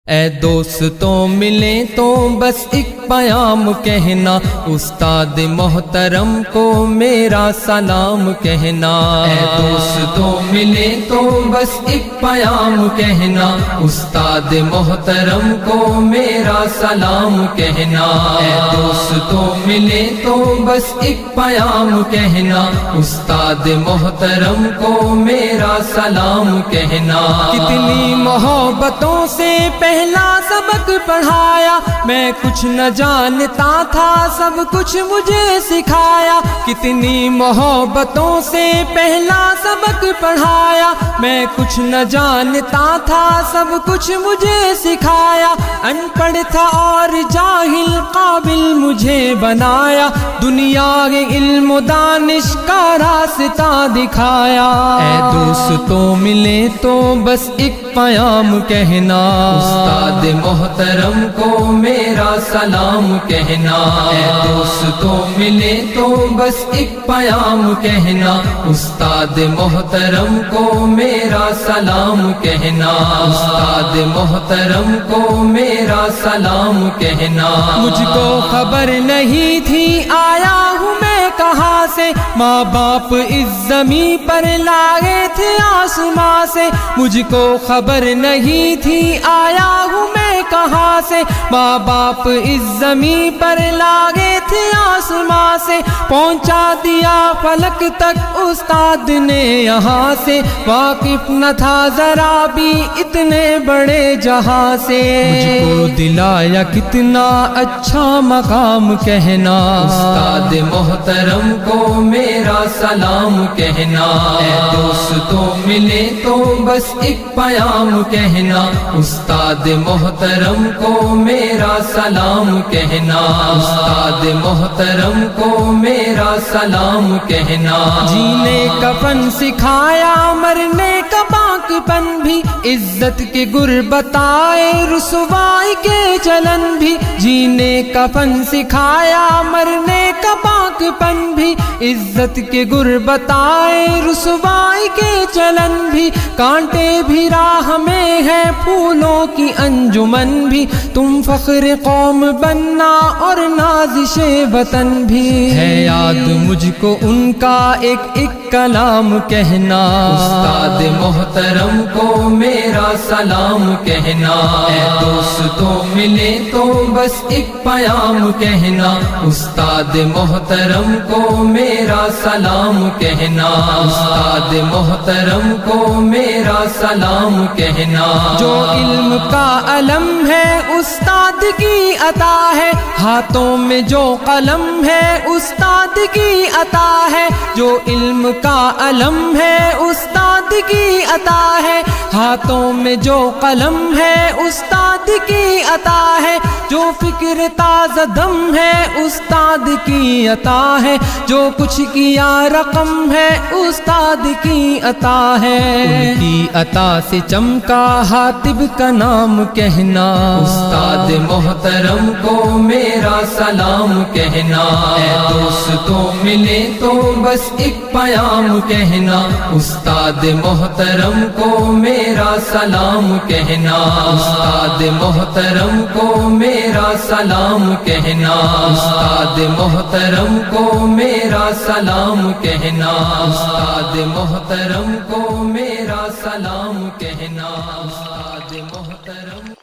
اے دوستوں ملیں تو بس ایک پیام کہنا، استاد محترم کو میرا سلام کہنا۔ اے دوستوں ملیں تو بس ایک پیام کہنا، استاد محترم کو میرا سلام کہنا۔ اے دوستوں ملیں تو بس ایک پیام کہنا، استاد محترم کو میرا سلام کہنا۔ کتنی محبتوں سے پہلا سبق پڑھایا، میں کچھ نہ جانتا تھا سب کچھ مجھے سکھایا۔ کتنی محبتوں سے پہلا سبق پڑھایا، میں کچھ نہ جانتا تھا سب کچھ مجھے سکھایا۔ ان پڑھ تھا اور جاہل قابل مجھے بنایا، دنیا کے علم و دانش کا راستہ دکھایا۔ اے دوستوں ملے تو بس ایک پیام کہنا، استاد محترم کو میرا سلام کہنا۔ اے دوستوں ملے تو بس ایک پیام کہنا، استاد محترم کو میرا سلام کہنا۔ استاد محترم کو میرا سلام کہنا۔ مجھ کو خبر نہیں تھی آیا ہوں میں کہاں سے، ماں باپ اس زمین پر لائے تھے آسماں سے۔ مجھ کو خبر نہیں تھی آیا ہوں میں کہاں سے، ماں باپ اس زمین پر لائے تھے آسماں سے۔ پہنچا دیا فلک تک استاد نے یہاں سے، واقف نہ تھا ذرا بھی اتنے بڑے جہاں سے۔ مجھ کو دلایا کتنا اچھا مقام کہنا، استاد محترم کو میرا سلام کہنا۔ اے دوستوں ملے تو بس ایک پیام کہنا، استاد محترم کو میرا سلام کہنا۔ استاد محترم کو میرا سلام کہنا۔ جینے کا فن سکھایا، مرنے کا باقپن بھی، عزت کے گر بتائے رسوائی کے چلن بھی۔ جینے کا فن سکھایا، مرنے کا باقپن بھی، عزت کے گر بتائے رسوائی کے چلن بھی۔ کانٹے بھی راہ میں ہے، پھولوں کی انجمن بھی، تم فخر قوم بننا اور نازش وطن بھی۔ ہے یاد مجھ کو ان کا ایک ایک کلام کہنا، استاد محترم کو میرا سلام کہنا۔ اے دوستوں ملے تو بس ایک پیام کہنا، استاد محترم کو میرا سلام کہنا۔ استاد محترم کو میرا سلام کہنا۔ جو علم کا علم ہے استاد کی عطا ہے، ہاتھوں میں جو قلم ہے استاد کی عطا ہے۔ جو علم کا علم ہے استاد کی عطا ہے، ہاتھوں میں جو قلم ہے استاد کی عطا ہے۔ جو فکر تازہ دم ہے استاد کی عطا ہے، جو کچھ کیا رقم ہے استاد کی عطا ہے۔ ان کی عطا سے چمکا حاتب کا نام کہنا، استاد محترم کو میرا سلام کہنا۔ اے دوستوں ملے تو بس ایک پیام کہنا، استاد محترم کو میرا سلام کہنا۔ استاد محترم کو میرا سلام کہنا۔ استاد محترم کو میرا سلام کہنا۔ استاد محترم کو میرا سلام کہنا۔ استاد محترم